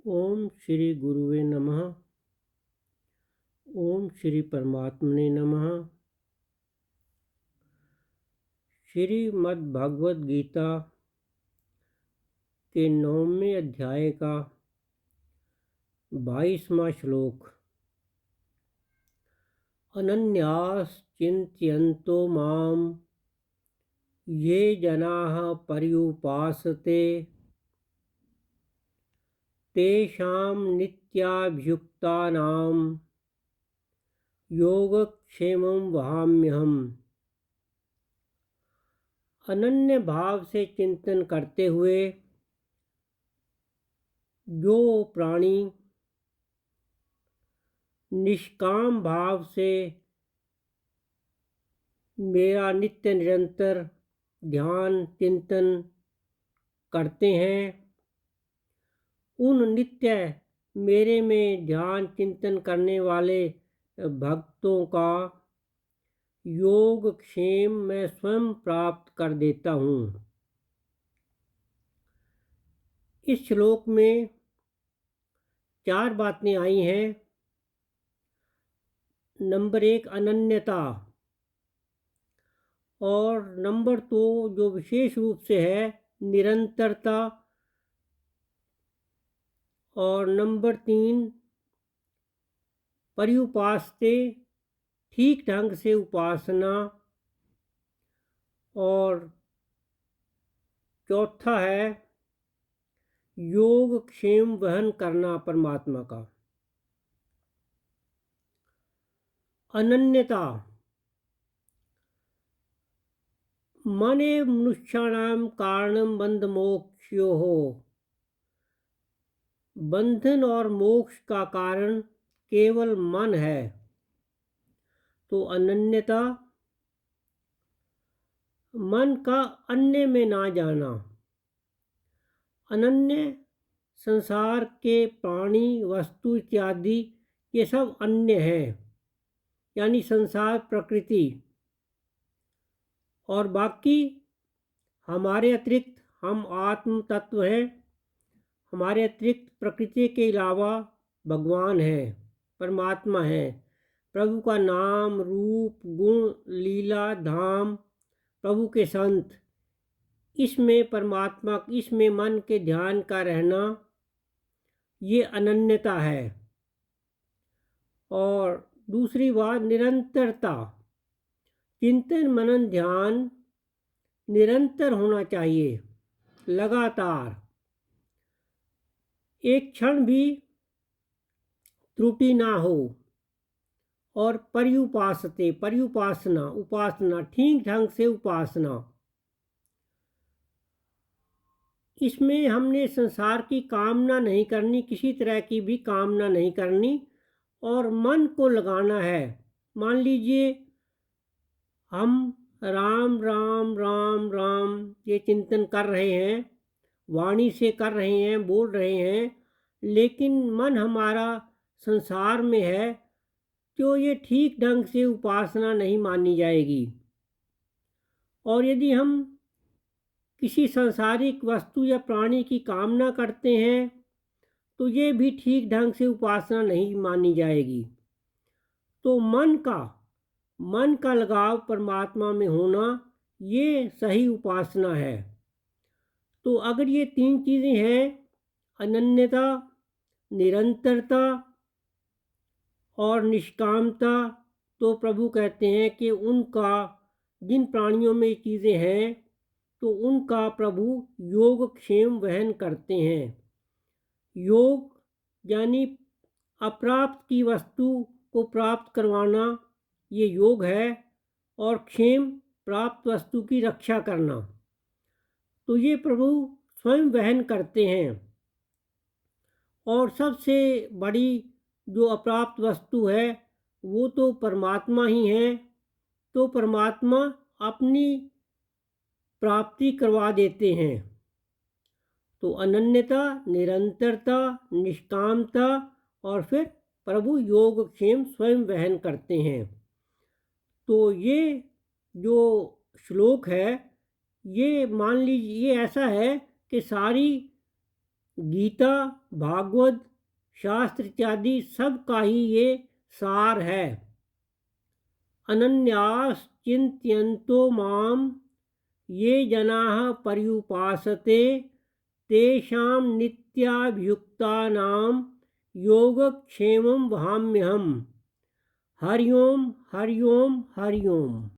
ओम श्री गुरुवे नमः। ओम श्री परमात्मने नमः। श्रीमद् भगवद गीता के 9वें अध्याय का 22वां श्लोक। अनन्यास चिन्तयन्तो माम ये जनाः पर्युपासते तेषां नित्याभियुक्तानां योगक्षेमं वहाम्यहम्। अनन्य भाव से चिंतन करते हुए जो प्राणी निष्काम भाव से मेरा नित्य निरंतर ध्यान चिंतन करते हैं, उन नित्य मेरे में ध्यान चिंतन करने वाले भक्तों का योग क्षेम मैं स्वयं प्राप्त कर देता हूँ। इस श्लोक में 4 बातें आई हैं। नंबर 1 अनन्यता, और नंबर 2 जो विशेष रूप से है निरंतरता, और नंबर 3 पर्युपासते ठीक ढंग से उपासना, और चौथा है योग क्षेम वहन करना परमात्मा का। अनन्यता मने मनुष्याणाम कारणम बंध मोक्षयोः। बंधन और मोक्ष का कारण केवल मन है। तो अनन्यता मन का अन्य में ना जाना। अनन्य संसार के प्राणी वस्तु इत्यादि ये सब अन्य हैं, यानी संसार प्रकृति, और बाकी हमारे अतिरिक्त हम आत्म तत्व हैं। हमारे अतिरिक्त प्रकृति के अलावा भगवान है, परमात्मा है। प्रभु का नाम रूप गुण लीला धाम, प्रभु के संत, इसमें परमात्मा, इसमें मन के ध्यान का रहना, ये अनन्यता है। और दूसरी बात निरंतरता, चिंतन मनन ध्यान निरंतर होना चाहिए, लगातार, एक क्षण भी त्रुटि ना हो। और पर्युपासते, पर्युपासना, उपासना, ठीक ढंग से उपासना, इसमें हमने संसार की कामना नहीं करनी, किसी तरह की भी कामना नहीं करनी, और मन को लगाना है। मान लीजिए हम राम राम राम राम ये चिंतन कर रहे हैं, वाणी से कर रहे हैं, बोल रहे हैं, लेकिन मन हमारा संसार में है, तो ये ठीक ढंग से उपासना नहीं मानी जाएगी। और यदि हम किसी सांसारिक वस्तु या प्राणी की कामना करते हैं तो ये भी ठीक ढंग से उपासना नहीं मानी जाएगी। तो मन का लगाव परमात्मा में होना, ये सही उपासना है। तो अगर ये 3 चीज़ें हैं, अनन्यता, निरंतरता और निष्कामता, तो प्रभु कहते हैं कि उनका, जिन प्राणियों में चीज़ें हैं, तो उनका प्रभु योग क्षेम वहन करते हैं। योग यानी अप्राप्त की वस्तु को प्राप्त करवाना, ये योग है, और क्षेम प्राप्त वस्तु की रक्षा करना, तो ये प्रभु स्वयं वहन करते हैं। और सबसे बड़ी जो अप्राप्त वस्तु है वो तो परमात्मा ही है। तो परमात्मा अपनी प्राप्ति करवा देते हैं। तो अनन्यता, निरंतरता, निष्कामता, और फिर प्रभु योगक्षेम स्वयं वहन करते हैं। तो ये जो श्लोक है, ये मान लीजिए ये ऐसा है कि सारी गीता, भागवत, शास्त्र इत्यादि सब का ही ये सार है। अनन्यास चिन्तयन्तो मां ये जनाः पर्युपासते तेषां नित्याभियुक्तानां योगक्षेमं वहाम्यहम्। हरि ओम, हरि ओम, हरि ओम।